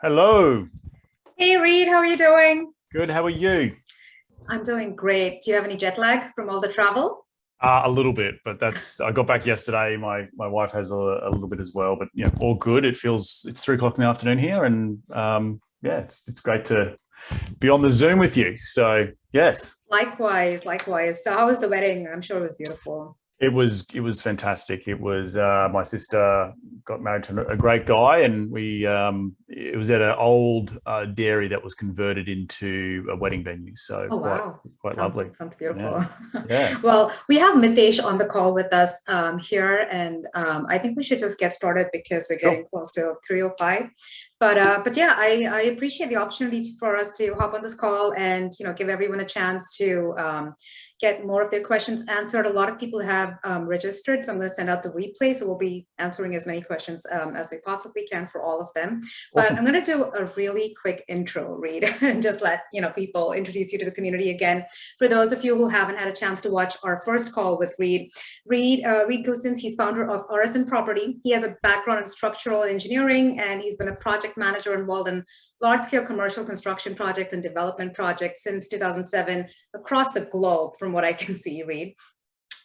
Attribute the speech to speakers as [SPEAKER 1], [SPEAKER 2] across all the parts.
[SPEAKER 1] Hello.
[SPEAKER 2] Hey Reed, how are you doing?
[SPEAKER 1] Good. How are you?
[SPEAKER 2] I'm doing great. Do you have any jet lag from all the travel?
[SPEAKER 1] A little bit, but I got back yesterday. My wife has a little bit as well, but all good. It's 3 o'clock in the afternoon here, and yeah, it's great to be on the Zoom with you. So yes.
[SPEAKER 2] Likewise, likewise. So how was the wedding? I'm sure it was beautiful.
[SPEAKER 1] It was fantastic. It was my sister got married to a great guy, and we it was at an old dairy that was converted into a wedding venue. So
[SPEAKER 2] Oh
[SPEAKER 1] quite
[SPEAKER 2] wow.
[SPEAKER 1] quite
[SPEAKER 2] Sounds
[SPEAKER 1] lovely.
[SPEAKER 2] sounds
[SPEAKER 1] Yeah,
[SPEAKER 2] beautiful.
[SPEAKER 1] yeah.
[SPEAKER 2] Well, we have Mitesh on the call with us here, and I think we should just get started because we're
[SPEAKER 1] Sure.
[SPEAKER 2] getting close to 3:05. But yeah, I appreciate the opportunity for us to hop on this call and give everyone a chance to get more of their questions answered. A lot of people have registered, so I'm going to send out the replay. So we'll be answering as many questions as we possibly can for all of them. But I'm
[SPEAKER 1] Awesome.
[SPEAKER 2] going to do a really quick intro, Reed, and just let people introduce you to the community again. For those of you who haven't had a chance to watch our first call with Reed Goosens, he's founder of RSN Property. He has a background in structural engineering, and he's been a project manager involved in large-scale commercial construction projects and development projects since 2007 across the globe, from what I can see, Reed.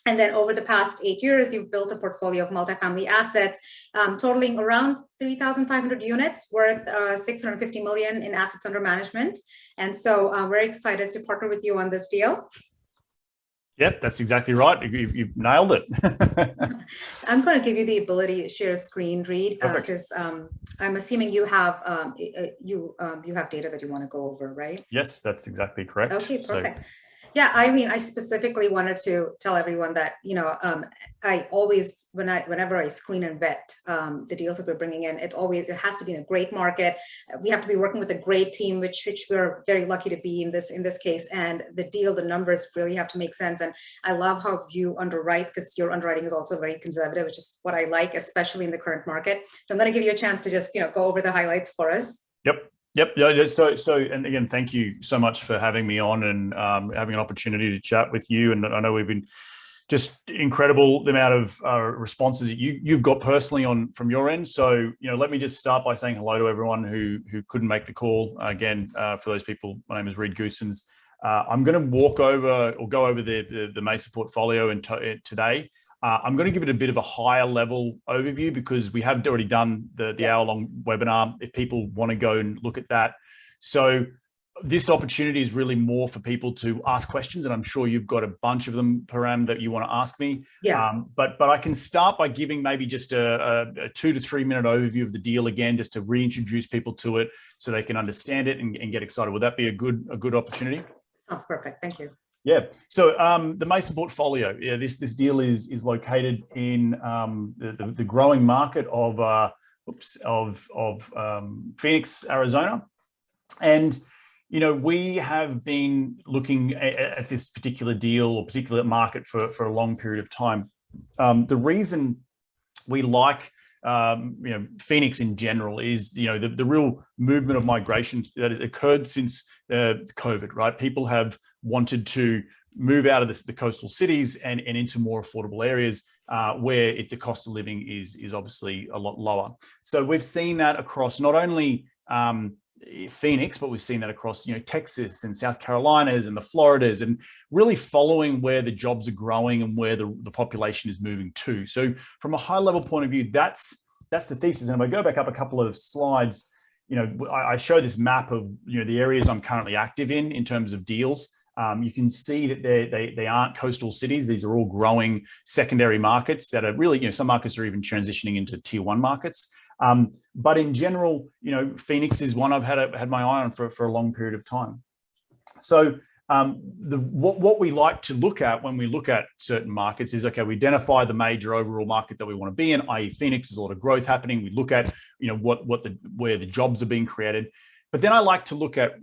[SPEAKER 2] And then over the past 8 years, you've built a portfolio of multifamily assets totaling around 3,500 units worth 650 million in assets under management. And so we're excited to partner with you on this deal.
[SPEAKER 1] Yep, that's exactly right. You've nailed it.
[SPEAKER 2] I'm going to give you the ability to share a screen, Reed,
[SPEAKER 1] Perfect.
[SPEAKER 2] because I'm assuming you have you have data that you want to go over, right?
[SPEAKER 1] Yes, that's exactly correct.
[SPEAKER 2] Okay,
[SPEAKER 1] So,
[SPEAKER 2] perfect. Yeah, I mean, I specifically wanted to tell everyone that, I always, whenever I screen and vet the deals that we're bringing in, it has to be in a great market. We have to be working with a great team, which we're very lucky to be in this case. And the numbers really have to make sense. And I love how you underwrite, because your underwriting is also very conservative, which is what I like, especially in the current market. So I'm going to give you a chance to just, go over the highlights for us.
[SPEAKER 1] yep, yep. Yeah, so, and again, thank you so much for having me on and having an opportunity to chat with you. And I know we've been just incredible the amount of responses that you've got personally on from your end. So, let me just start by saying hello to everyone who couldn't make the call. Again, for those people, my name is Reed Goosens. I'm going to go over the Mesa portfolio today. I'm going to give it a bit of a higher level overview because we have already done the hour-long webinar. If people want to go and look at that, so this opportunity is really more for people to ask questions, and I'm sure you've got a bunch of them, Param, that you want to ask me.
[SPEAKER 2] Yeah.
[SPEAKER 1] But I can start by giving maybe just a 2 to 3 minute overview of the deal again, just to reintroduce people to it so they can understand it and get excited. Would that be a good opportunity?
[SPEAKER 2] Sounds perfect. Thank you.
[SPEAKER 1] Yeah. So the Mesa portfolio, yeah, this deal is located in the growing market of Phoenix, Arizona, and we have been looking at this particular deal or particular market for a long period of time. The reason we like Phoenix in general is the real movement of migration that has occurred since COVID, right? People have wanted to move out of the coastal cities and into more affordable areas where the cost of living is obviously a lot lower. So we've seen that across not only Phoenix, but we've seen that across Texas and South Carolinas and the Floridas, and really following where the jobs are growing and where the population is moving to. So from a high level point of view, that's the thesis. And if I go back up a couple of slides, I show this map of the areas I'm currently active in terms of deals. You can see that they aren't coastal cities. These are all growing secondary markets that are really, some markets are even transitioning into tier one markets. But in general, Phoenix is one I've had my eye on for a long period of time. So what we like to look at when we look at certain markets is, okay, we identify the major overall market that we want to be in, i.e. Phoenix, there's a lot of growth happening. We look at, where the jobs are being created. But then I like to look at,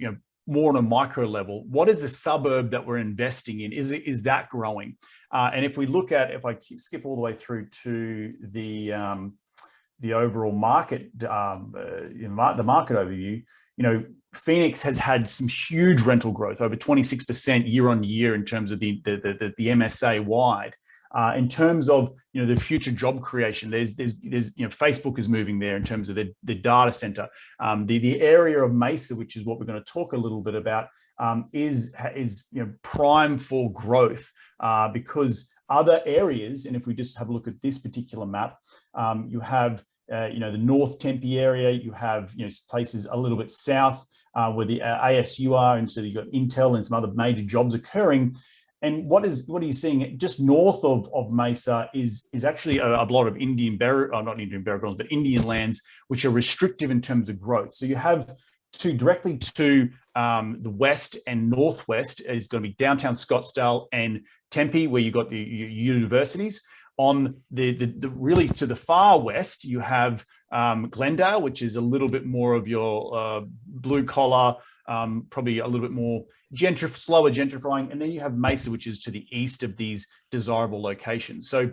[SPEAKER 1] more on a micro level, what is the suburb that we're investing in? Is that growing? And if I skip all the way through to the overall market, the market overview, Phoenix has had some huge rental growth, over 26% year on year in terms of the MSA wide. In terms of the future job creation, there's Facebook is moving there in terms of the data center. The area of Mesa, which is what we're going to talk a little bit about, is prime for growth because other areas, and if we just have a look at this particular map, you have the North Tempe area, you have places a little bit south where the ASU are, and so you've got Intel and some other major jobs occurring. And what are you seeing just north of Mesa is actually a lot of not Indian burial but Indian lands, which are restrictive in terms of growth. So you have directly to the west and northwest is going to be downtown Scottsdale and Tempe, where you've got the universities. On the really to the far west, you have Glendale, which is a little bit more of your blue collar, probably a little bit more slower gentrifying. And then you have Mesa, which is to the east of these desirable locations. So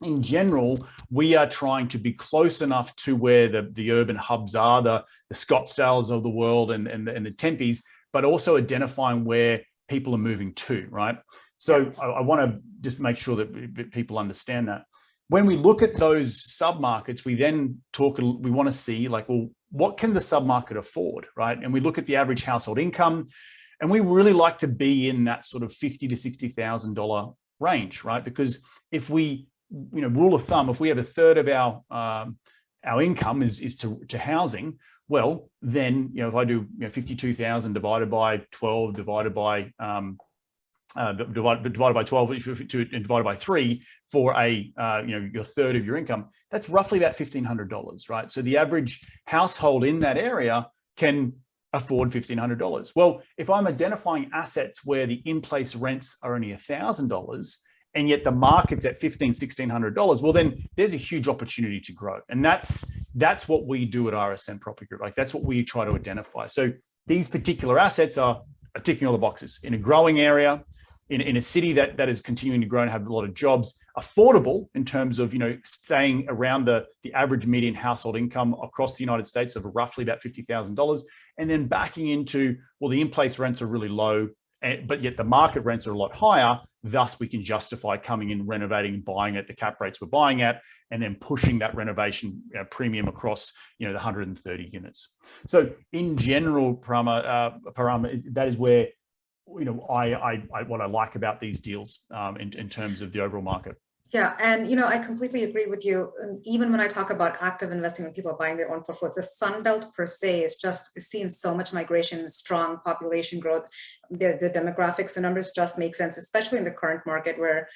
[SPEAKER 1] in general, we are trying to be close enough to where the urban hubs are, the Scottsdales of the world and the Tempes, but also identifying where people are moving to, right? So I want to just make sure that people understand that. When we look at those submarkets, we then we want to see well, what can the submarket afford, right? And we look at the average household income, and we really like to be in that sort of $50,000 to $60,000 range, right? Because if we, rule of thumb, if we have a third of our income is to housing, well, then, if I do 52,000 divided by 12 divided by 12 and divided by 3 for your third of your income, that's roughly about $1,500, right? So the average household in that area can afford $1,500. Well, if I'm identifying assets where the in-place rents are only $1,000 and yet the market's at $1,600, well, then there's a huge opportunity to grow. And that's what we do at RSM Property Group. That's what we try to identify. So these particular assets are ticking all the boxes in a growing area, in a city that is continuing to grow and have a lot of jobs, affordable in terms of staying around the average median household income across the United States of roughly about $50,000, and then backing into, well, the in-place rents are really low, but yet the market rents are a lot higher. Thus, we can justify coming in, renovating, and buying at the cap rates we're buying at, and then pushing that renovation premium across the 130 units. So in general, Parama, that is where what I like about these deals in terms of the overall market.
[SPEAKER 2] Yeah, and I completely agree with you. And even when I talk about active investing, when people are buying their own portfolio, the Sun Belt per se is just seeing so much migration, strong population growth. The demographics, the numbers just make sense, especially in the current market where,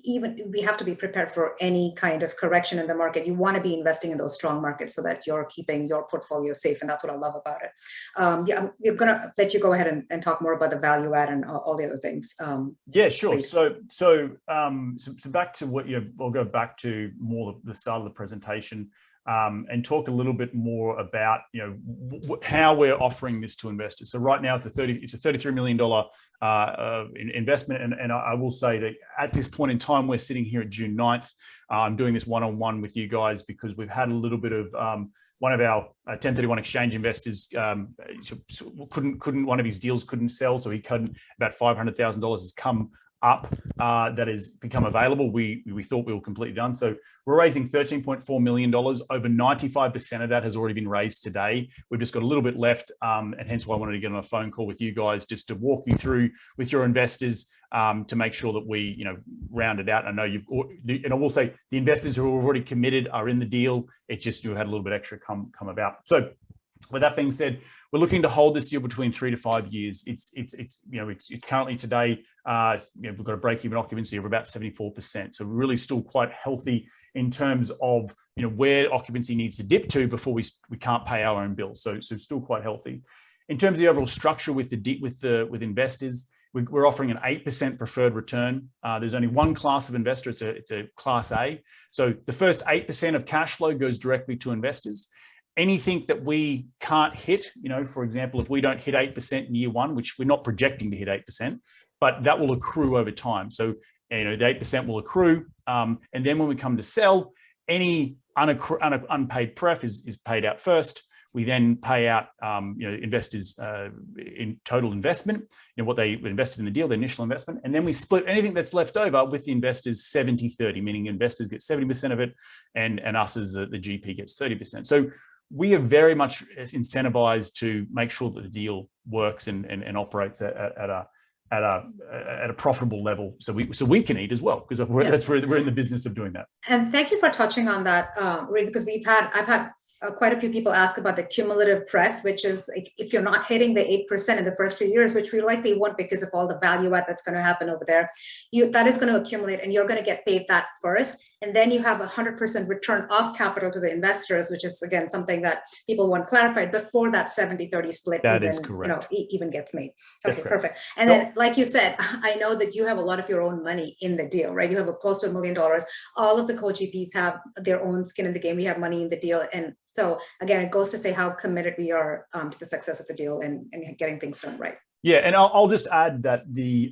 [SPEAKER 2] even we have to be prepared for any kind of correction in the market. You want to be investing in those strong markets so that you're keeping your portfolio safe. And that's what I love about it. We're going to let you go ahead and talk more about the value add and all the other things.
[SPEAKER 1] Yeah, sure. Please. So back to what I'll go back to more the start of the presentation. And talk a little bit more about how we're offering this to investors. So right now it's a $33 million investment, and I will say that at this point in time, we're sitting here at June 9th. I'm doing this one-on-one with you guys because we've had a little bit of one of our 1031 exchange investors couldn't one of his deals couldn't sell, so he couldn't. About $500,000 has come up that has become available. We thought we were completely done. So we're raising $13.4 million. Over 95% of that has already been raised today. We've just got a little bit left, and hence why I wanted to get on a phone call with you guys just to walk you through with your investors to make sure that we round it out. I know and I will say the investors who are already committed are in the deal. It's just you had a little bit extra come about. So with that being said, we're looking to hold this deal between 3 to 5 years. It's currently today, we've got a break-even occupancy of about 74%. So we're really still quite healthy in terms of where occupancy needs to dip to before we can't pay our own bills. So still quite healthy. In terms of the overall structure with investors, we're offering an 8% preferred return. There's only one class of investor. It's a class A. So the first 8% of cash flow goes directly to investors. Anything that we can't hit, for example, if we don't hit 8% in year one, which we're not projecting to hit 8%, but that will accrue over time. So, the 8% will accrue. And then when we come to sell, any unpaid pref is paid out first. We then pay out, investors in total investment, what they invested in the deal, their initial investment, and then we split anything that's left over with the investors 70-30, meaning investors get 70% of it, and us as the GP gets 30%. So we are very much incentivized to make sure that the deal works and operates at a profitable level, so we can eat as well, because we're in the business of doing that.
[SPEAKER 2] And thank you for touching on that, Reid, because I've had quite a few people ask about the cumulative pref, which is like, if you're not hitting the 8% in the first few years, which we likely won't because of all the value add that's going to happen over there, that is going to accumulate, and you're going to get paid that first. And then you have 100% return of capital to the investors, which is, again, something that people want clarified before that 70-30 split
[SPEAKER 1] is correct.
[SPEAKER 2] Even gets made. Okay, perfect. And
[SPEAKER 1] so,
[SPEAKER 2] then, like you said, I know that you have a lot of your own money in the deal, right? You have close to $1 million. All of the co-GPs have their own skin in the game. We have money in the deal. And so, again, it goes to say how committed we are to the success of the deal and getting things done right.
[SPEAKER 1] Yeah, and I'll just add that the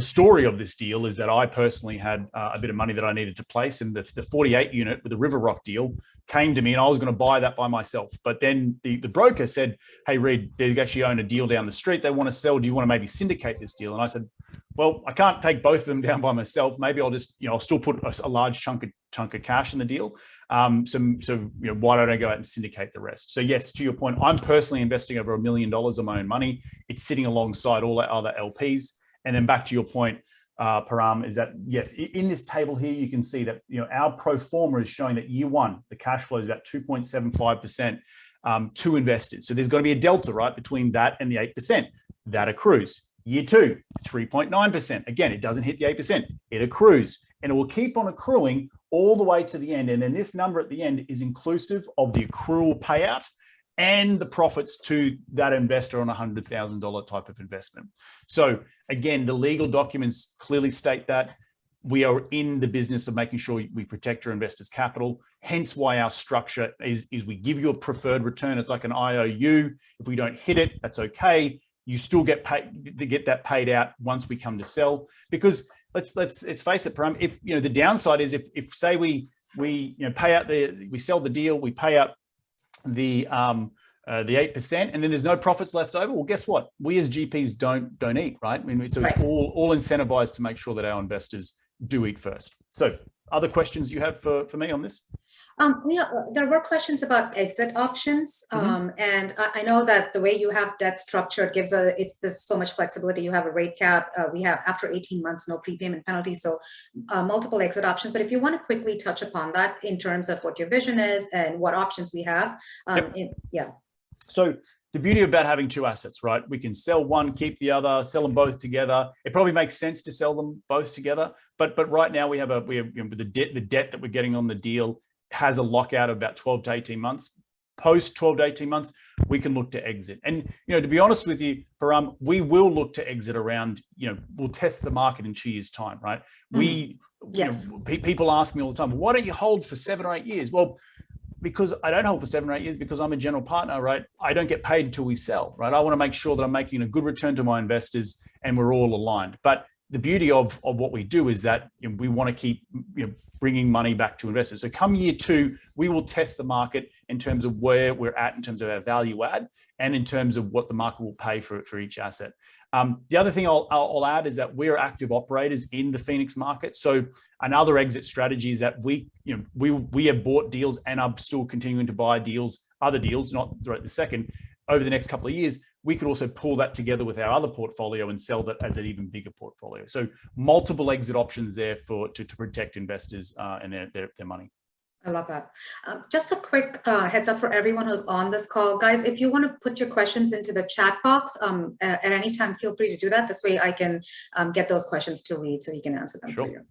[SPEAKER 1] story of this deal is that I personally had a bit of money that I needed to place, and the 48 unit with the River Rock deal came to me, and I was going to buy that by myself. But then the broker said, "Hey, Reid, they actually own a deal down the street. They want to sell. Do you want to maybe syndicate this deal?" And I said, "Well, I can't take both of them down by myself. Maybe I'll just, I'll still put a large chunk of cash in the deal. So why don't I go out and syndicate the rest?" So yes, to your point, I'm personally investing over $1 million of my own money. It's sitting alongside all the other LPs. And then back to your point, Param, is that yes, in this table here, you can see that our pro forma is showing that year one, the cash flow is about 2.75% to investors. So there's got to be a delta, right, between that and the 8% that accrues. Year two, 3.9%. Again, it doesn't hit the 8%. It accrues, and it will keep on accruing all the way to the end. And then this number at the end is inclusive of the accrual payout and the profits to that investor on a $100,000 type of investment. So again, the legal documents clearly state that we are in the business of making sure we protect our investors' capital. Hence why our structure is we give you a preferred return. It's like an IOU. If we don't hit it, that's okay. You still get paid to get that paid out once we come to sell. Because let's face it, Param, if the downside is if say we pay out we sell the deal, we pay out the 8%, and then there's no profits left over. Well, guess what? We as GPs don't eat, right? So it's all incentivized to make sure that our investors do eat first. So other questions you have for me on this?
[SPEAKER 2] There were questions about exit options, and I know that the way you have debt structured gives there's so much flexibility. You have a rate cap. We have after 18 months, no prepayment penalty, so multiple exit options. But if you want to quickly touch upon that in terms of what your vision is and what options we have,
[SPEAKER 1] So the beauty about having two assets, right? We can sell one, keep the other, sell them both together. It probably makes sense to sell them both together, but right now we have the debt that we're getting on the deal has a lockout of about 12 to 18 months. Post 12 to 18 months, we can look to exit. And, to be honest with you, Param, we will look to exit around, we'll test the market in 2 years' time, right? People ask me all the time, why don't you hold for 7 or 8 years? Well, because I don't hold for 7 or 8 years because I'm a general partner, right? I don't get paid until we sell, right? I want to make sure that I'm making a good return to my investors and we're all aligned. But the beauty of what we do is that we want to keep, bringing money back to investors. So come year two, we will test the market in terms of where we're at in terms of our value add and in terms of what the market will pay for each asset. The other thing I'll add is that we're active operators in the Phoenix market. So another exit strategy is that we have bought deals and are still continuing to buy other deals, not right this second, over the next couple of years. We could also pull that together with our other portfolio and sell that as an even bigger portfolio. So multiple exit options there to protect investors and their money.
[SPEAKER 2] I love that. Just a quick heads up for everyone who's on this call. Guys, if you want to put your questions into the chat box at any time, feel free to do that. This way I can get those questions to Reid so he can answer them for you.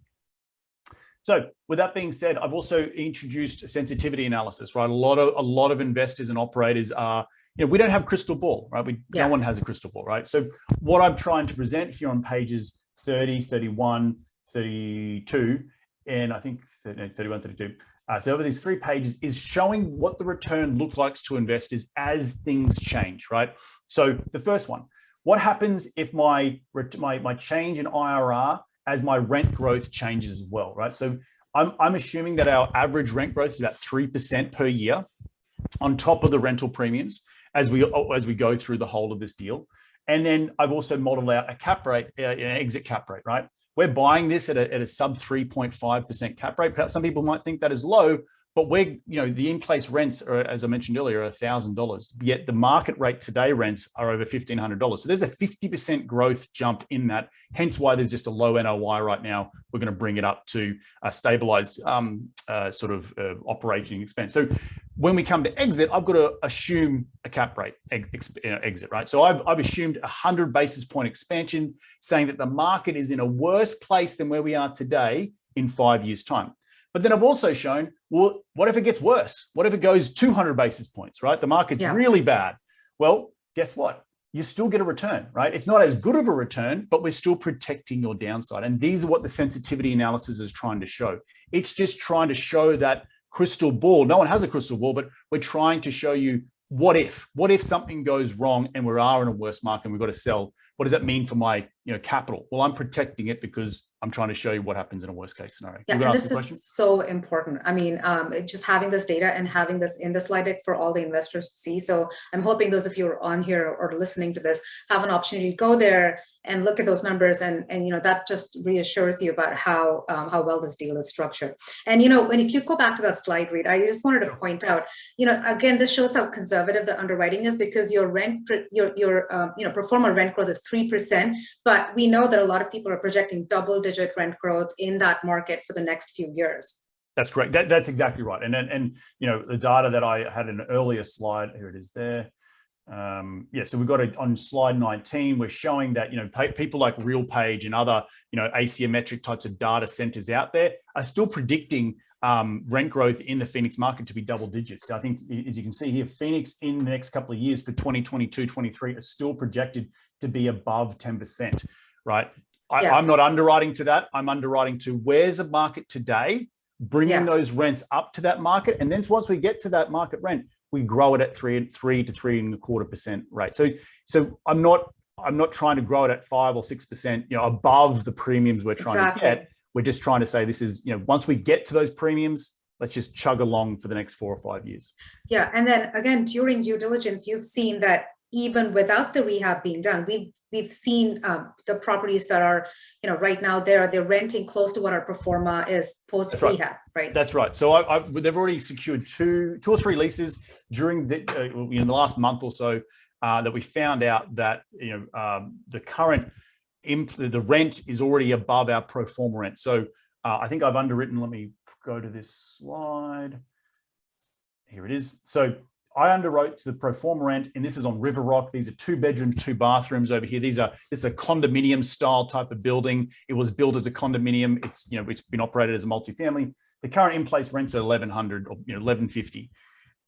[SPEAKER 1] So with that being said, I've also introduced sensitivity analysis, right? A lot of investors and operators are, we don't have crystal ball, right? No one has a crystal ball, right? So what I'm trying to present here on pages 30, 31, 32, and I think 31, 32, so over these 3 pages is showing what the return looks like to investors as things change, right? So the first one, what happens if my change in IRR as my rent growth changes as well, right? So I'm assuming that our average rent growth is about 3% per year. on top of the rental premiums as we go through the whole of this deal. And then I've also modeled out a cap rate, an exit cap rate, right? We're buying this at a sub 3.5% cap rate. Some people might think that is low, but the in-place rents are, as I mentioned earlier, $1,000. Yet the market rate today rents are over $1,500. So there's a 50% growth jump in that. Hence why there's just a low NOI right now. We're going to bring it up to a stabilized operating expense. So when we come to exit, I've got to assume a cap rate exit, right? So I've assumed 100 basis point expansion, saying that the market is in a worse place than where we are today in 5 years' time. But then I've also shown, well, what if it gets worse? What if it goes 200 basis points, right? The market's really bad. Well, guess what? You still get a return, right? It's not as good of a return, but we're still protecting your downside. And these are what the sensitivity analysis is trying to show. It's just trying to show that crystal ball. No one has a crystal ball, but we're trying to show you what if something goes wrong and we are in a worse market and we've got to sell. What does that mean for my capital? Well, I'm protecting it because I'm trying to show you what happens in a worst case scenario.
[SPEAKER 2] Yeah, and this is so important. I mean, just having this data and having this in the slide deck for all the investors to see. So I'm hoping those of you who are on here or listening to this have an opportunity to go there and look at those numbers, and that just reassures you about how well this deal is structured. And if you go back to that slide, Reed, I just wanted to point out, again, this shows how conservative the underwriting is, because your pro forma rent growth is 3%, but we know that a lot of people are projecting double-digit rent growth in that market for the next few years.
[SPEAKER 1] That's correct. That's exactly right. And the data that I had in an earlier slide, here it is there. So we've got it on slide 19. We're showing that people like RealPage and other asymmetric types of data centers out there are still predicting rent growth in the Phoenix market to be double digits. So I think, as you can see here, Phoenix in the next couple of years for 2022, 23 is still projected to be above 10%, right? I'm not underwriting to that. I'm underwriting to where's the market today, bringing those rents up to that market. And then once we get to that market rent, we grow it at 3 to 3.25% rate. So I'm not trying to grow it at 5 or 6%, above the premiums we're trying to get. We're just trying to say this is, once we get to those premiums, let's just chug along for the next 4 or 5 years.
[SPEAKER 2] Yeah. And then again, during due diligence, you've seen that even without the rehab being done, we've seen the properties that are, right now they're renting close to what our pro forma is post rehab, right? That's
[SPEAKER 1] right. So they've already secured two or three leases during the last month or so that we found out that the current the rent is already above our pro forma rent. So I think I've underwritten. Let me go to this slide. Here it is. So I underwrote to the pro forma rent, and this is on River Rock. These are 2 bedrooms, 2 bathrooms over here. This is a condominium style type of building. It was built as a condominium. It's it's been operated as a multifamily. The current in-place rents are $1,100 or $1,150.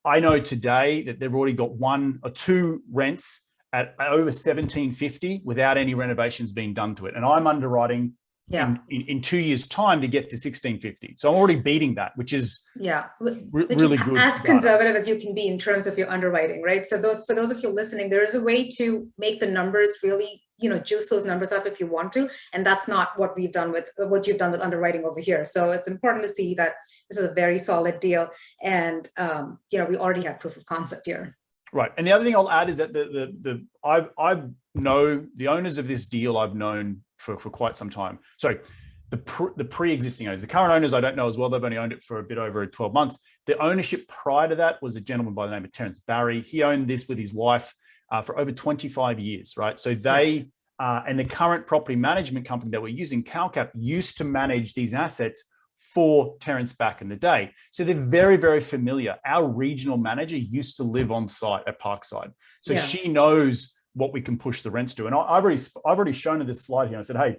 [SPEAKER 1] I know today that they've already got 1 or 2 rents at over $1,750 without any renovations being done to it, and I'm underwriting in 2 years' time to get to $1,650. So I'm already beating that, which is really good.
[SPEAKER 2] As conservative as you can be in terms of your underwriting, right? So for those of you listening, there is a way to make the numbers really, juice those numbers up if you want to, and that's not what you've done with underwriting over here. So it's important to see that this is a very solid deal, and we already have proof of concept here.
[SPEAKER 1] Right. And the other thing I'll add is that I know the owners of this deal. I've known for quite some time. So the pre-existing owners, the current owners, I don't know as well. They've only owned it for a bit over 12 months. The ownership prior to that was a gentleman by the name of Terrence Barry. He owned this with his wife for over 25 years, right? So they and the current property management company that we're using, CalCap, used to manage these assets for Terrence back in the day. So they're very, very familiar. Our regional manager used to live on site at Parkside. So she knows what we can push the rents to. And I've already shown her this slide here. I said, hey,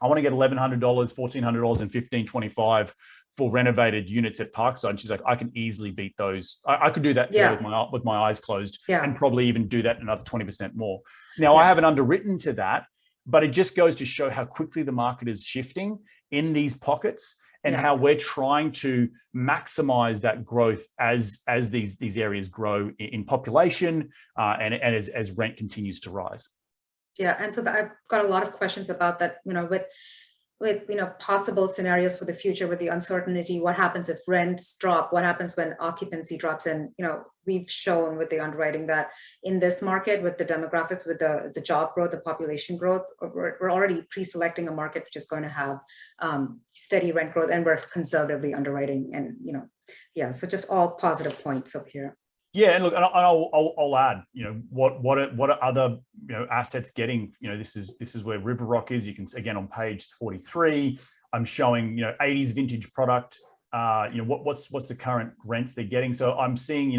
[SPEAKER 1] I want to get $1,100, $1,400 and $1,525 for renovated units at Parkside. And she's like, I can easily beat those. I could do that today with my eyes closed and probably even do that another 20% more. Now, I haven't underwritten to that, but it just goes to show how quickly the market is shifting in these pockets and how we're trying to maximize that growth as these areas grow in population and as rent continues to rise.
[SPEAKER 2] Yeah, and so I've got a lot of questions about that. With with possible scenarios for the future with the uncertainty, what happens if rents drop, what happens when occupancy drops, and we've shown with the underwriting that in this market with the demographics, with the job growth, the population growth, we're already pre-selecting a market which is going to have steady rent growth, and we're conservatively underwriting, and yeah, so just all positive points up here.
[SPEAKER 1] Yeah, and look, and I'll add, what are other assets getting? This is where River Rock is. You can, again, on page 43, I'm showing 80s vintage product. What's the current rents they're getting? So I'm seeing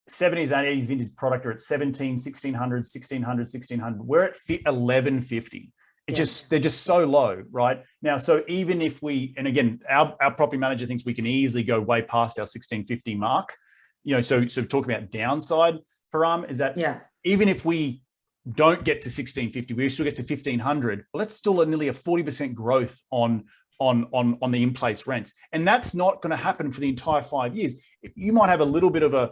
[SPEAKER 1] 70s and 80s vintage product are at 17, 1600, 1600, 1600. We're at 1150. They're just so low right now. So even if we, and again, our property manager thinks we can easily go way past our 1650 mark. So talking about downside, Param, is that even if we don't get to 1650, we still get to 1500. Well, that's still nearly a 40% growth on the in-place rents, and that's not going to happen for the entire 5 years. You might have a little bit of a,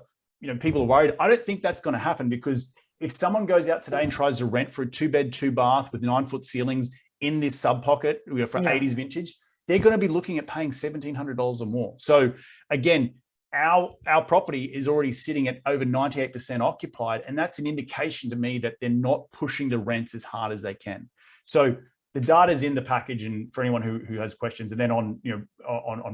[SPEAKER 1] people are worried. I don't think that's going to happen, because if someone goes out today and tries to rent for a 2-bed, 2-bath with 9-foot ceilings in this sub pocket for 80s vintage, they're going to be looking at paying $1,700 or more. So again, our property is already sitting at over 98% occupied, and that's an indication to me that they're not pushing the rents as hard as they can. So the data is in the package, and for anyone who has questions. And then on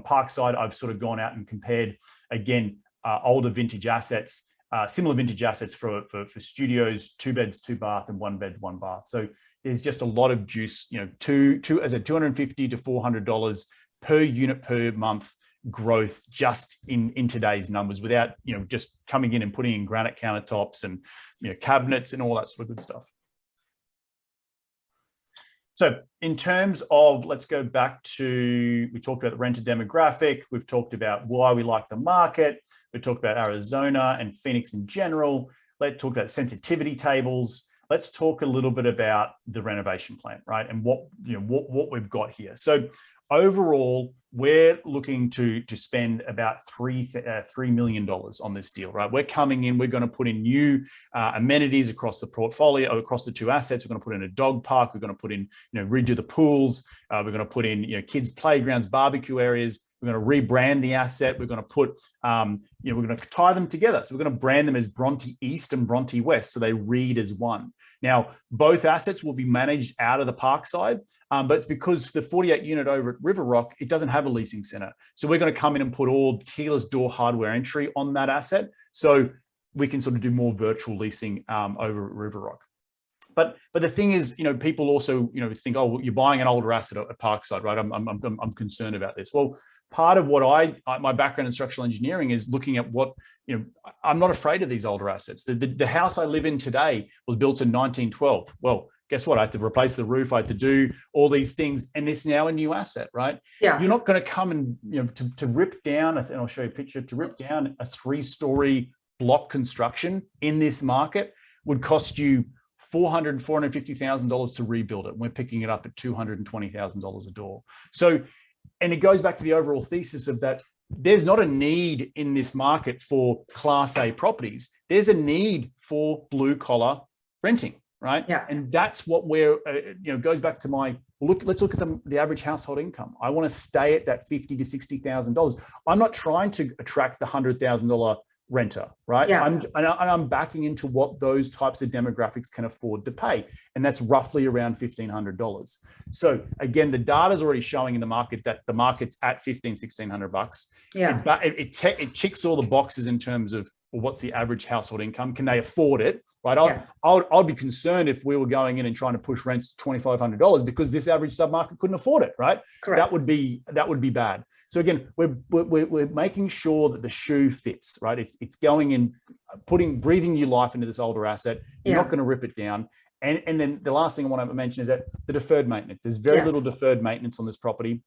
[SPEAKER 1] Parkside, I've sort of gone out and compared again older vintage assets, similar vintage assets for studios, 2 beds, 2 bath, and 1 bed, 1 bath. So there's just a lot of juice, as a $250 to $400 per unit per month growth just in today's numbers, without just coming in and putting in granite countertops and cabinets and all that sort of good stuff. So in terms of, let's go back to, we talked about the renter demographic, we've talked about why we like the market, we talked about Arizona and Phoenix in general. Let's talk about sensitivity tables. Let's talk a little bit about the renovation plan, right? And what we've got here. So overall, we're looking to spend about $3 million on this deal, right? We're coming in, we're going to put in new amenities across the portfolio, across the 2 assets. We're going to put in a dog park. We're going to put in, redo the pools. We're going to put in, kids' playgrounds, barbecue areas. We're going to rebrand the asset. We're going to put, we're going to tie them together. So we're going to brand them as Bronte East and Bronte West, so they read as one. Now, both assets will be managed out of the Parkside, but it's because the 48 unit over at River Rock, it doesn't have a leasing center. So we're going to come in and put all keyless door hardware entry on that asset, so we can sort of do more virtual leasing over at River Rock. But the thing is, people also, think, oh, well, you're buying an older asset at Parkside, right? I'm concerned about this. Well, part of what my background in structural engineering is looking at what, I'm not afraid of these older assets. The house I live in today was built in 1912. Well, guess what? I had to replace the roof. I had to do all these things, and it's now a new asset, right? Yeah. You're not going to come and, to rip down, and I'll show you a picture, to rip down a 3-story block construction in this market would cost you $450,000 to rebuild it. We're picking it up at $220,000 a door. So, and it goes back to the overall thesis of that there's not a need in this market for Class A properties. There's a need for blue collar renting, right? Yeah. And that's what we're, goes back to my look. Let's look at the average household income. I want to stay at that $50,000 to $60,000. I'm not trying to attract the $100,000 renter, right? Yeah. I'm backing into what those types of demographics can afford to pay, and that's roughly around $1,500. So again, the data is already showing in the market that the market's at $1,500-$1,600. Yeah, it ticks all the boxes in terms of, well, what's the average household income? Can they afford it? Right? I'd be concerned if we were going in and trying to push rents to $2,500 because this average submarket couldn't afford it, right? Correct. That would be bad. So again, we're making sure that the shoe fits, right? It's going in, breathing new life into this older asset. You're not going to rip it down. And then the last thing I want to mention is that the deferred maintenance. There's very little deferred maintenance on this property.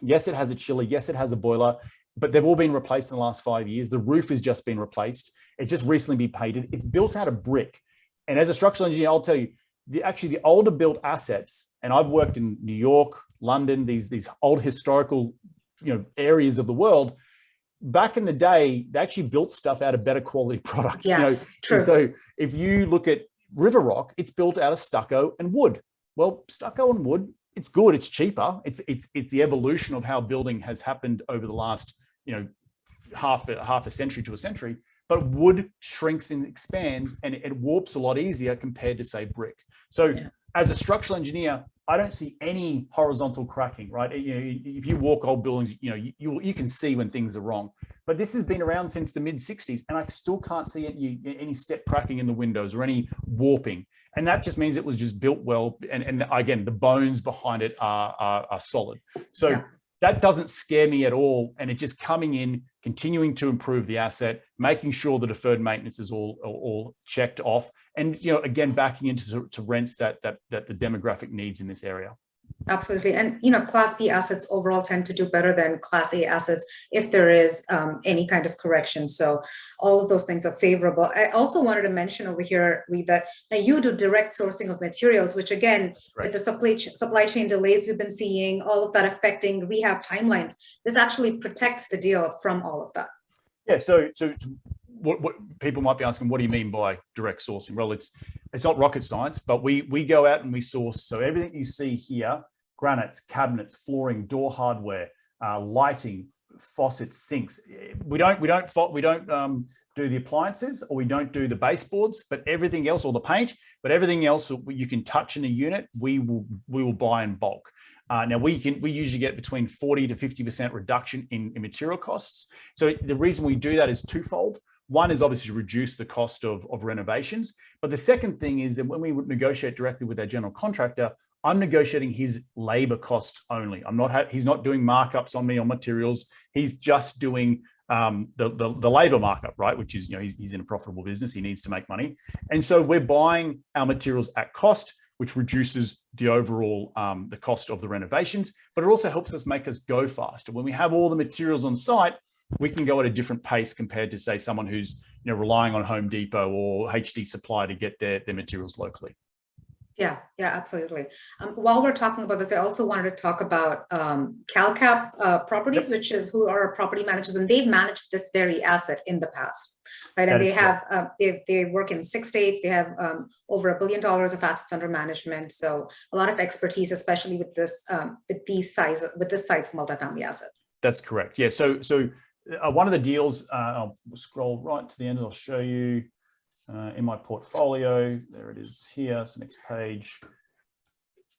[SPEAKER 1] Yes, it has a chiller. Yes, it has a boiler, but they've all been replaced in the last 5 years. The roof has just been replaced. It's just recently been painted. It's built out of brick. And as a structural engineer, I'll tell you, the older built assets, and I've worked in New York, London, these old historical areas of the world. Back in the day, they actually built stuff out of better quality products. Yes, true. So if you look at River Rock, it's built out of stucco and wood. Well, stucco and wood it's good, it's cheaper. It's the evolution of how building has happened over the last, half a century to a century. But wood shrinks and expands, and it warps a lot easier compared to, say, brick. So as a structural engineer, I don't see any horizontal cracking, right? If you walk old buildings, you can see when things are wrong. But this has been around since the mid-60s, and I still can't see any step cracking in the windows or any warping. And that just means it was just built well. And again, the bones behind it are solid. So that doesn't scare me at all. And it's just coming in, continuing to improve the asset, making sure the deferred maintenance is all checked off. And, again, backing into rents that the demographic needs in this area.
[SPEAKER 2] Absolutely. And, Class B assets overall tend to do better than Class A assets if there is any kind of correction. So all of those things are favorable. I also wanted to mention over here, Reed, that now you do direct sourcing of materials, which again, with the supply chain delays we've been seeing, all of that affecting rehab timelines, this actually protects the deal from all of that.
[SPEAKER 1] Yeah. So what people might be asking, what do you mean by direct sourcing? Well, it's not rocket science, but we go out and we source. So everything you see here, granites, cabinets, flooring, door hardware, lighting, faucets, sinks. We don't do the appliances, or we don't do the baseboards, but everything else, or the paint, but everything else you can touch in a unit, we will buy in bulk. Now we usually get between 40 to 50% reduction in material costs. So the reason we do that is twofold. One is obviously to reduce the cost of renovations. But the second thing is that when we negotiate directly with our general contractor, I'm negotiating his labor costs only. He's not doing markups on me on materials. He's just doing the labor markup, right? Which is, he's in a profitable business. He needs to make money. And so we're buying our materials at cost, which reduces the overall the cost of the renovations, but it also helps us make us go faster. When we have all the materials on site, we can go at a different pace compared to, say, someone who's relying on Home Depot or HD Supply to get their materials locally.
[SPEAKER 2] Yeah, absolutely. While we're talking about this, I also wanted to talk about CalCap Properties, which is who are property managers, and they've managed this very asset in the past, right? And they work in 6 states. They have over $1 billion of assets under management. So a lot of expertise, especially with this size multifamily asset. That's
[SPEAKER 1] correct. Yeah. So one of the deals, I'll scroll right to the end and I'll show you. In my portfolio, there it is here. It's the next page.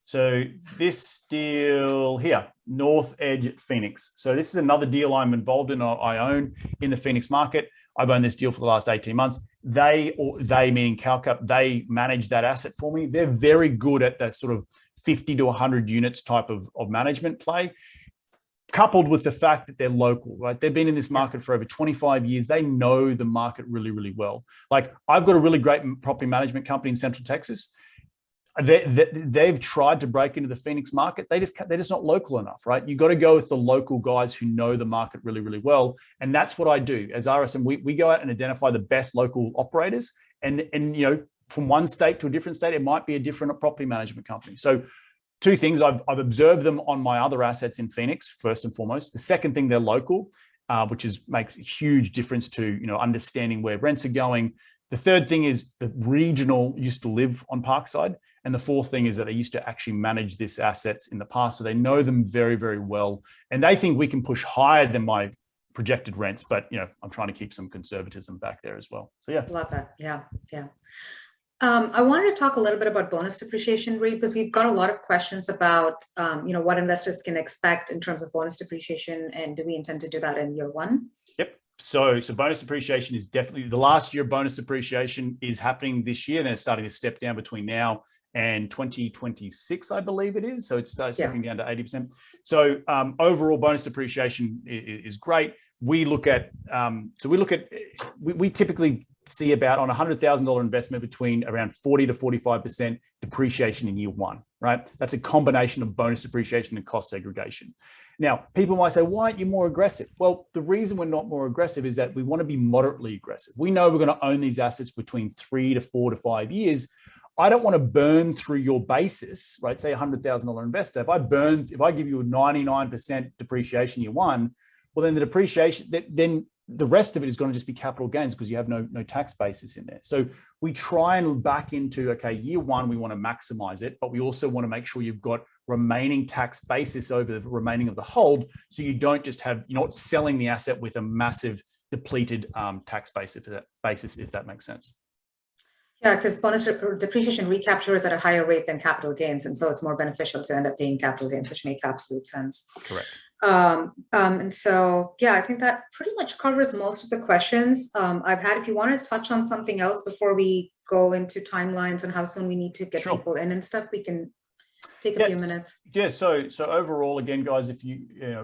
[SPEAKER 1] So this deal here, North Edge at Phoenix. So this is another deal I'm involved in. I own in the Phoenix market. I've owned this deal for the last 18 months. They meaning CalCap, they manage that asset for me. They're very good at that sort of 50 to 100 units type of management play, coupled with the fact that they're local, right? They've been in this market for over 25 years. They know the market really, really well. Like, I've got a really great property management company in Central Texas. They've tried to break into the Phoenix market. They're just not local enough, right? You got to go with the local guys who know the market really, really well. And that's what I do. As RSM, we go out and identify the best local operators. And from one state to a different state, it might be a different property management company. So two things, I've observed them on my other assets in Phoenix, first and foremost. The second thing, they're local, which makes a huge difference to understanding where rents are going. The third thing is the regional used to live on Parkside. And the fourth thing is that they used to actually manage these assets in the past. So they know them very, very well. And they think we can push higher than my projected rents. But, I'm trying to keep some conservatism back there as well. So, yeah.
[SPEAKER 2] Love that. Yeah. I wanted to talk a little bit about bonus depreciation, Reed, because we've got a lot of questions about, what investors can expect in terms of bonus depreciation, and do we intend to do that in year one?
[SPEAKER 1] Yep. So bonus depreciation is definitely, the last year bonus depreciation is happening this year. Then it's starting to step down between now and 2026, I believe it is. So it's stepping down to 80%. So overall bonus depreciation is great. We typically see about on $100,000 investment between around 40 to 45% depreciation in year one, right? That's a combination of bonus depreciation and cost segregation. Now, people might say, why aren't you more aggressive? Well, the reason we're not more aggressive is that we want to be moderately aggressive. We know we're going to own these assets between 3 to 4 to 5 years. I don't want to burn through your basis, right? Say $100,000 investor. If I give you a 99% depreciation year one, well, then the depreciation, then the rest of it is going to just be capital gains because you have no tax basis in there. So we try and back into, okay, year one, we want to maximize it, but we also want to make sure you've got remaining tax basis over the remaining of the hold. So you don't just have, you're not selling the asset with a massive depleted tax basis, if that makes sense.
[SPEAKER 2] Yeah, because bonus depreciation recapture is at a higher rate than capital gains. And so it's more beneficial to end up paying capital gains, which makes absolute sense.
[SPEAKER 1] Correct.
[SPEAKER 2] And so, yeah, I think that pretty much covers most of the questions I've had. If you want to touch on something else before we go into timelines and how soon we need to get people in and stuff, we can take a few minutes.
[SPEAKER 1] Yeah. So overall, again, guys, if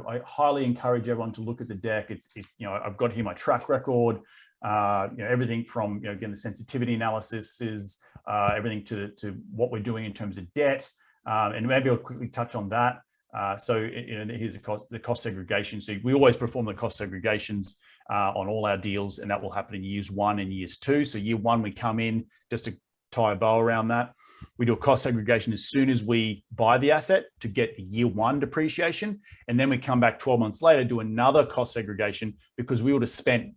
[SPEAKER 1] I highly encourage everyone to look at the deck. It's I've got here my track record. Everything from again the sensitivity analysis is everything to what we're doing in terms of debt, and maybe I'll quickly touch on that. Here's the cost segregation. So we always perform the cost segregations on all our deals, and that will happen in years 1 and years 2. So year 1, we come in just to tie a bow around that. We do a cost segregation as soon as we buy the asset to get the year 1 depreciation, and then we come back 12 months later, do another cost segregation because we would have spent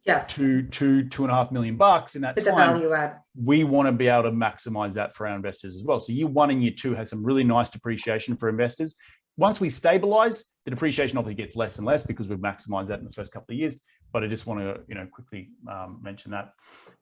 [SPEAKER 2] yes,
[SPEAKER 1] $2.5 million in that
[SPEAKER 2] with
[SPEAKER 1] time.
[SPEAKER 2] The value add.
[SPEAKER 1] We want to be able to maximize that for our investors as well. So year 1 and year 2 has some really nice depreciation for investors. Once we stabilize, the depreciation obviously gets less and less because we've maximized that in the first couple of years. But I just want to quickly mention that.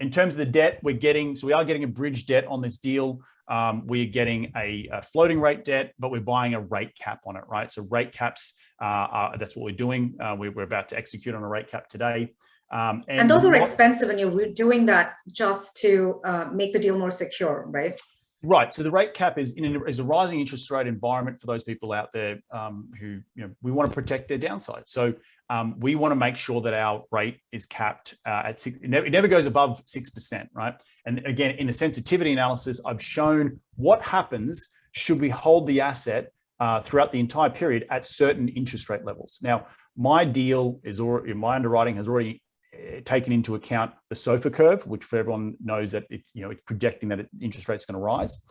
[SPEAKER 1] In terms of the debt, we are getting a bridge debt on this deal. We're getting a floating rate debt, but we're buying a rate cap on it, right? So rate caps, that's what we're doing. We're about to execute on a rate cap today.
[SPEAKER 2] And those are expensive, and you're doing that just to make the deal more secure, right?
[SPEAKER 1] Right. So the rate cap is a rising interest rate environment for those people out there who we want to protect their downside. So we want to make sure that our rate is capped at 6. It never goes above 6%, right? And again, in the sensitivity analysis, I've shown what happens should we hold the asset throughout the entire period at certain interest rate levels. Now, my deal is already, my underwriting has already taken into account the SOFR curve, which for everyone knows that it's projecting that interest rate's going to rise.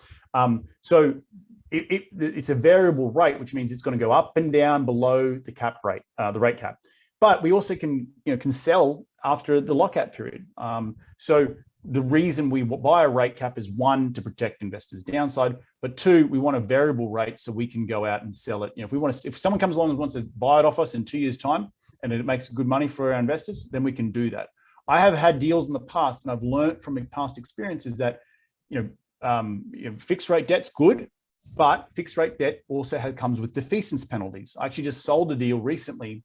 [SPEAKER 1] So it's a variable rate, which means it's going to go up and down below the cap rate, the rate cap. But we also can sell after the lockout period. So the reason we buy a rate cap is 1, to protect investors' downside, but 2, we want a variable rate so we can go out and sell it. If someone comes along and wants to buy it off us in 2 years' time, and it makes good money for our investors, then we can do that. I have had deals in the past, and I've learned from past experiences that fixed rate debt's good, but fixed rate debt also comes with defeasance penalties. I actually just sold a deal recently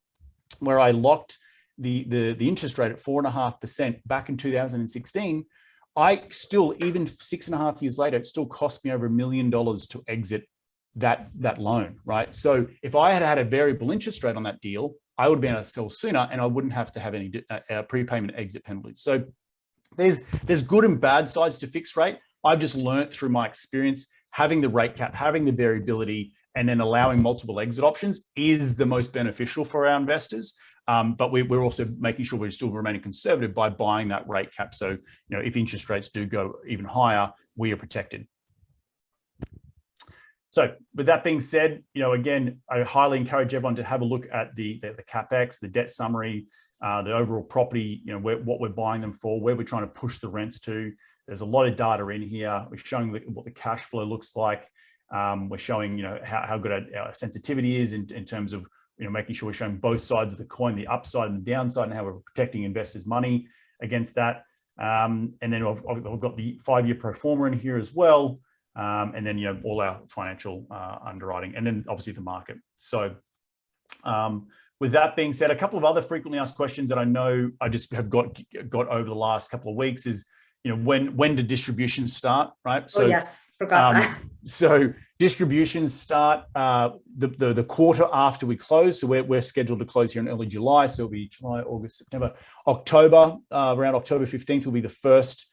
[SPEAKER 1] where I locked the interest rate at 4.5% back in 2016. I still, even 6.5 years later, it still cost me over $1 million to exit that loan, right? So if I had had a variable interest rate on that deal, I would have been able to sell sooner, and I wouldn't have to have any prepayment exit penalties. So there's good and bad sides to fixed rate. I've just learned through my experience, having the rate cap, having the variability, and then allowing multiple exit options is the most beneficial for our investors. But we're also making sure we're still remaining conservative by buying that rate cap. So if interest rates do go even higher, we are protected. So with that being said, again, I highly encourage everyone to have a look at the CapEx, the debt summary, the overall property, what we're buying them for, where we're trying to push the rents to. There's a lot of data in here. We're showing what the cash flow looks like. We're showing, how good our sensitivity is in terms of, making sure we're showing both sides of the coin, the upside and the downside, and how we're protecting investors' money against that. And then I've got the 5-year pro forma in here as well. And then, all our financial underwriting, and then obviously the market. So with that being said, a couple of other frequently asked questions that I know I just have got over the last couple of weeks is, when do distributions start, right? So,
[SPEAKER 2] oh, yes, forgot that.
[SPEAKER 1] So distributions start the quarter after we close. So we're scheduled to close here in early July. So it'll be July, August, September, October. Around October 15th will be the first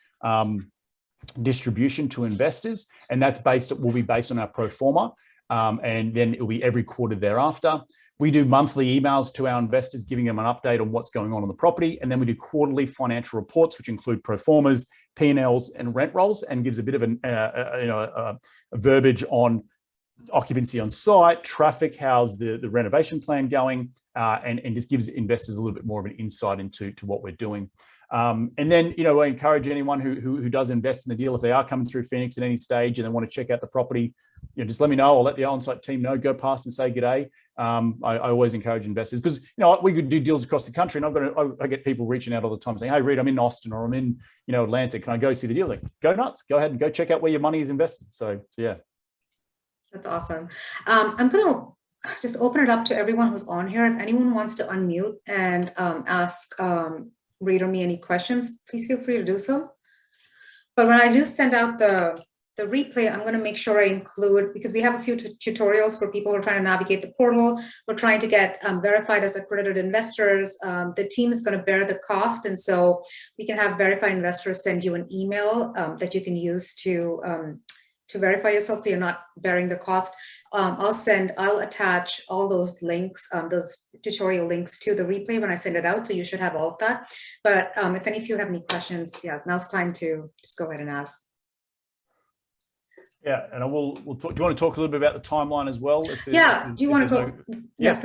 [SPEAKER 1] distribution to investors, and that's will be based on our pro forma, and then it will be every quarter thereafter. We do monthly emails to our investors, giving them an update on what's going on the property, and then we do quarterly financial reports, which include pro formas, P&Ls, and rent rolls, and gives a bit of a verbiage on occupancy on site, traffic, how's the renovation plan going, and just gives investors a little bit more of an insight into what we're doing. And then, I encourage anyone who does invest in the deal, if they are coming through Phoenix at any stage and they want to check out the property, just let me know. I'll let the on-site team know. Go past and say g'day. I always encourage investors because we could do deals across the country, and I get people reaching out all the time saying, "Hey, Reed, I'm in Austin or I'm in Atlanta. Can I go see the deal?" Like, go nuts. Go ahead and go check out where your money is invested. So yeah,
[SPEAKER 2] that's awesome. I'm gonna just open it up to everyone who's on here. If anyone wants to unmute and ask Reed or me any questions, please feel free to do so. But when I do send out the replay, I'm going to make sure I include, because we have a few tutorials for people who are trying to navigate the portal. We're trying to get verified as accredited investors. The team is going to bear the cost. And so we can have verified investors send you an email that you can use to verify yourself so you're not bearing the cost. I'll attach all those links, those tutorial links to the replay when I send it out. So you should have all of that. But if any of you have any questions, yeah, now's the time to just go ahead and ask.
[SPEAKER 1] Yeah, and we'll talk. Do you want to talk a little bit about the timeline as well?
[SPEAKER 2] Do you want to go?
[SPEAKER 1] Yeah.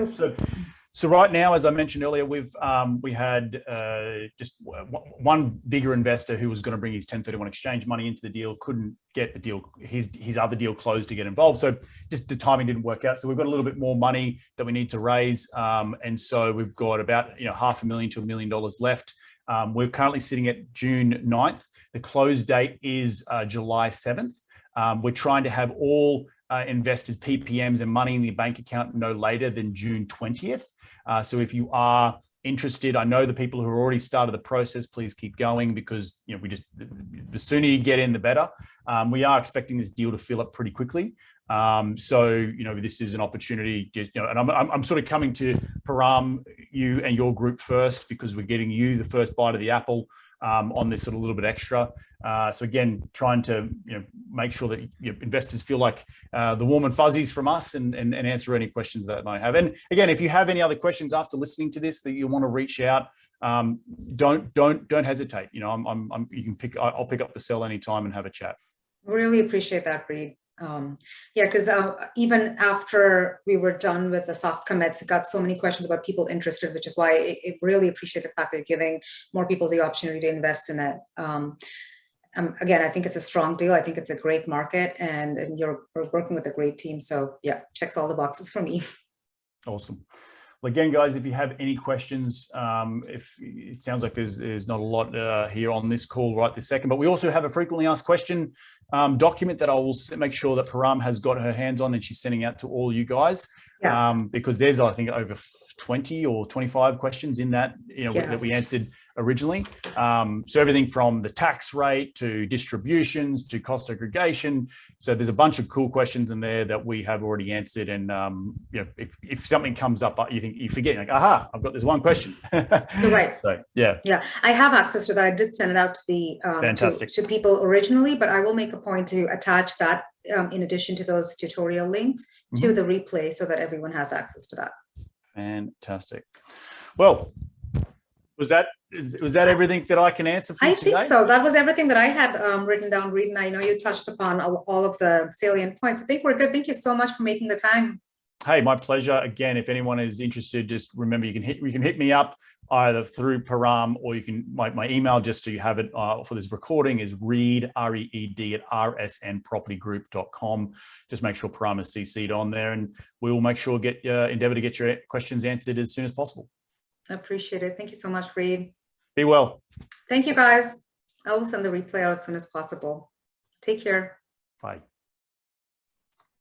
[SPEAKER 1] So right now, as I mentioned earlier, we had just one bigger investor who was going to bring his 1031 exchange money into the deal, couldn't get the deal, his other deal closed to get involved. So just the timing didn't work out. So we've got a little bit more money that we need to raise. And so we've got about $500,000 to $1 million left. We're currently sitting at June 9th. The close date is July 7th. We're trying to have all investors' PPMs and money in the bank account no later than June 20th. So if you are interested, I know the people who have already started the process, please keep going because the sooner you get in, the better. We are expecting this deal to fill up pretty quickly. So this is an opportunity. And I'm sort of coming to Param, you and your group first because we're getting you the first bite of the apple on this sort of little bit extra. So again, trying to make sure that investors feel like the warm and fuzzies from us and answer any questions that they might have. And again, if you have any other questions after listening to this that you want to reach out, don't hesitate. I'll pick up the cell anytime and have a chat.
[SPEAKER 2] Really appreciate that, Reed. Yeah, because even after we were done with the soft commits, I got so many questions about people interested, which is why I really appreciate the fact that you're giving more people the opportunity to invest in it. Again, I think it's a strong deal. I think it's a great market, and you're working with a great team. So yeah, checks all the boxes for me.
[SPEAKER 1] Awesome. Well, again, guys, if you have any questions, if it sounds like there's not a lot here on this call right this second, but we also have a frequently asked question document that I will make sure that Param has got her hands on and she's sending out to all you guys. Yeah. Because there's, I think, over 20 or 25 questions in that, yes, that we answered originally. So everything from the tax rate to distributions to cost segregation. So there's a bunch of cool questions in there that we have already answered. And if something comes up, you forget, like, aha, I've got this one question.
[SPEAKER 2] Right.
[SPEAKER 1] So yeah.
[SPEAKER 2] Yeah, I have access to that. I did send it out to the to people originally, but I will make a point to attach that in addition to those tutorial links to the replay so that everyone has access to that.
[SPEAKER 1] Fantastic. Well, was that everything that I can answer for you today? I think
[SPEAKER 2] so. That was everything that I had written down, Reed, and I know you touched upon all of the salient points. I think we're good. Thank you so much for making the time.
[SPEAKER 1] Hey, my pleasure. Again, if anyone is interested, just remember you can hit me up either through Param or you can my email just so you have it for this recording is reed, REED at rsnpropertygroup.com. Just make sure Param is CC'd on there, and we will make sure endeavor to get your questions answered as soon as possible.
[SPEAKER 2] I appreciate it. Thank you so much, Reed.
[SPEAKER 1] Be well.
[SPEAKER 2] Thank you, guys. I will send the replay out as soon as possible. Take care.
[SPEAKER 1] Bye.